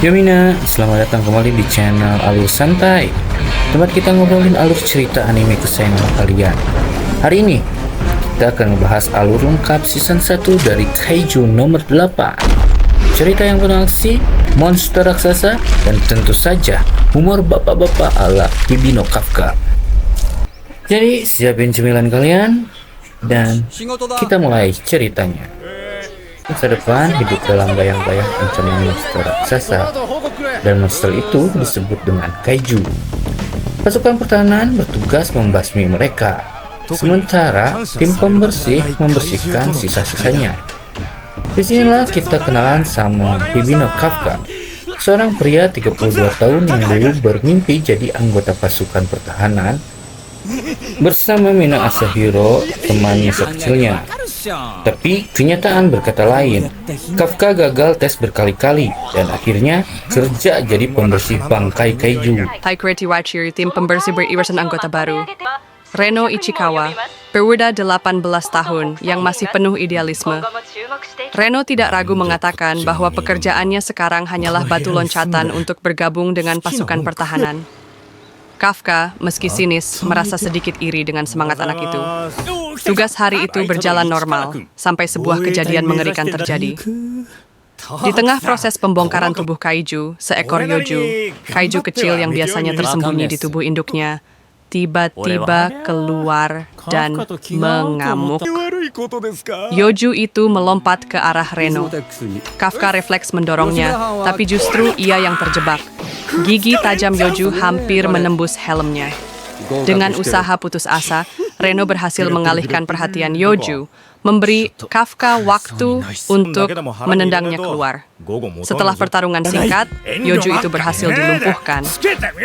Yo Mina, selamat datang kembali di channel Alur Santai, tempat kita ngobrolin alur cerita anime kesayangan kalian. Hari ini kita akan membahas alur lengkap season 1 dari Kaiju nomor 8. Cerita yang penuh aksi, monster raksasa, dan tentu saja humor bapak-bapak ala Hibino Kafka. Jadi siapin cemilan kalian dan kita mulai ceritanya. Masa depan hidup dalam bayang-bayang ancaman monster raksasa, dan monster itu disebut dengan kaiju. Pasukan pertahanan bertugas membasmi mereka, sementara tim pembersih membersihkan sisa-sisanya. Disinilah kita kenalan sama Hibino Kafka, seorang pria 32 tahun yang dulu bermimpi jadi anggota pasukan pertahanan bersama Mina Asahiro, temannya sekecilnya. Tapi kenyataan berkata lain. Kafka gagal tes berkali-kali dan akhirnya kerja jadi pembersih bangkai kaiju. Hai Creative Watcher, tim pembersih beririsan anggota baru. Reno Ichikawa, pemuda 18 tahun yang masih penuh idealisme. Reno tidak ragu mengatakan bahwa pekerjaannya sekarang hanyalah batu loncatan untuk bergabung dengan pasukan pertahanan. Kafka, meski sinis, merasa sedikit iri dengan semangat anak itu. Tugas hari itu berjalan normal, sampai sebuah kejadian mengerikan terjadi. Di tengah proses pembongkaran tubuh kaiju, seekor Yoju, kaiju kecil yang biasanya tersembunyi di tubuh induknya, tiba-tiba keluar dan mengamuk. Yoju itu melompat ke arah Reno. Kafka refleks mendorongnya, tapi justru ia yang terjebak. Gigi tajam Yoju hampir menembus helmnya. Dengan usaha putus asa, Reno berhasil mengalihkan perhatian Yoju, memberi Kafka waktu untuk menendangnya keluar. Setelah pertarungan singkat, Yoju itu berhasil dilumpuhkan.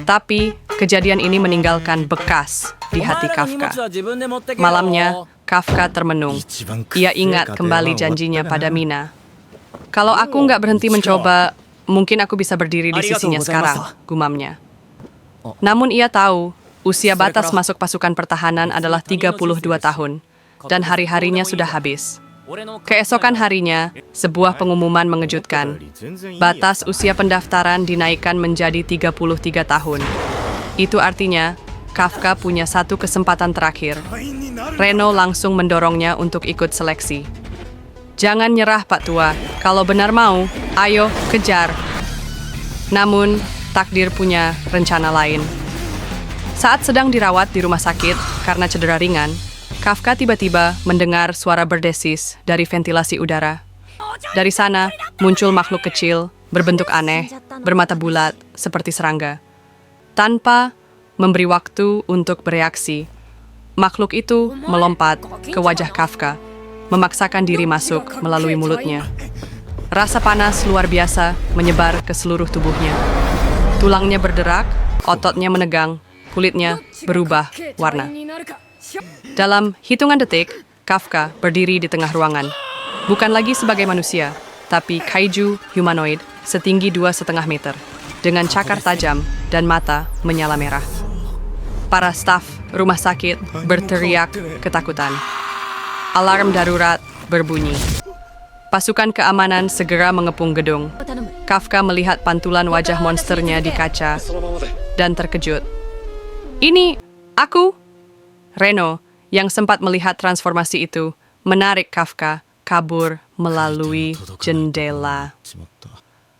Tapi, kejadian ini meninggalkan bekas di hati Kafka. Malamnya, Kafka termenung. Ia ingat kembali janjinya pada Mina. Kalau aku nggak berhenti mencoba, mungkin aku bisa berdiri di sisinya sekarang, gumamnya. Namun ia tahu, usia batas masuk pasukan pertahanan adalah 32 tahun, dan hari-harinya sudah habis. Keesokan harinya, sebuah pengumuman mengejutkan. Batas usia pendaftaran dinaikkan menjadi 33 tahun. Itu artinya, Kafka punya satu kesempatan terakhir. Reno langsung mendorongnya untuk ikut seleksi. Jangan nyerah, Pak Tua. Kalau benar mau, ayo kejar. Namun, takdir punya rencana lain. Saat sedang dirawat di rumah sakit karena cedera ringan, Kafka tiba-tiba mendengar suara berdesis dari ventilasi udara. Dari sana, muncul makhluk kecil, berbentuk aneh, bermata bulat, seperti serangga. Tanpa memberi waktu untuk bereaksi, makhluk itu melompat ke wajah Kafka, memaksakan diri masuk melalui mulutnya. Rasa panas luar biasa menyebar ke seluruh tubuhnya. Tulangnya berderak, ototnya menegang, kulitnya berubah warna. Dalam hitungan detik, Kafka berdiri di tengah ruangan. Bukan lagi sebagai manusia, tapi kaiju humanoid setinggi 2,5 meter, dengan cakar tajam dan mata menyala merah. Para staf rumah sakit berteriak ketakutan. Alarm darurat berbunyi. Pasukan keamanan segera mengepung gedung. Kafka melihat pantulan wajah monsternya di kaca dan terkejut. Ini aku! Reno, yang sempat melihat transformasi itu, menarik Kafka kabur melalui jendela.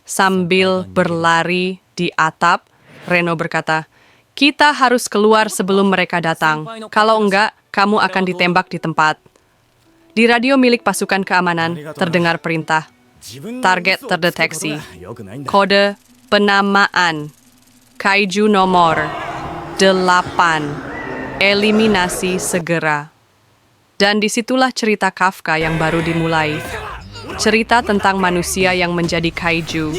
Sambil berlari di atap, Reno berkata, "Kita harus keluar sebelum mereka datang. Kalau enggak, kamu akan ditembak di tempat." Di radio milik pasukan keamanan terdengar perintah. Target terdeteksi. Kode penamaan. Kaiju nomor 8. Eliminasi segera. Dan disitulah cerita Kafka yang baru dimulai. Cerita tentang manusia yang menjadi kaiju,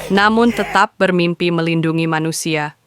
namun tetap bermimpi melindungi manusia.